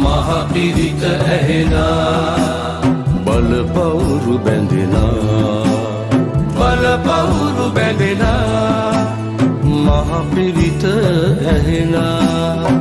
මහ පිරිත ඇහෙනා බලපවුරු බැඳෙනා බලපවුරු බැඳෙනා මහ පිරිත ඇහෙනා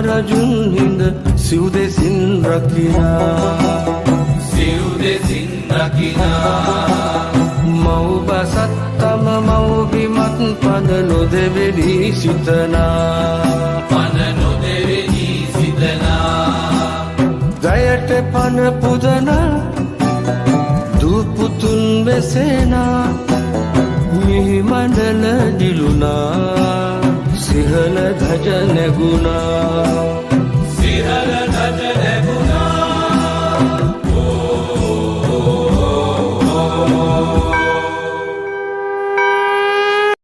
රජුන් හිඳ සිව් දෙසින් රකිනා සිව් දෙසින් රකිනා මව් බසත් තම මව් බිමත් පද නොදෙවෙනි සිතනා පන නොදෙවෙනි සිතනා දයට පන පුදනා දූ පුතුන් වෙසෙනා මිහි මණ්ඩල දිලුනා සිහල ධජ නැගුණා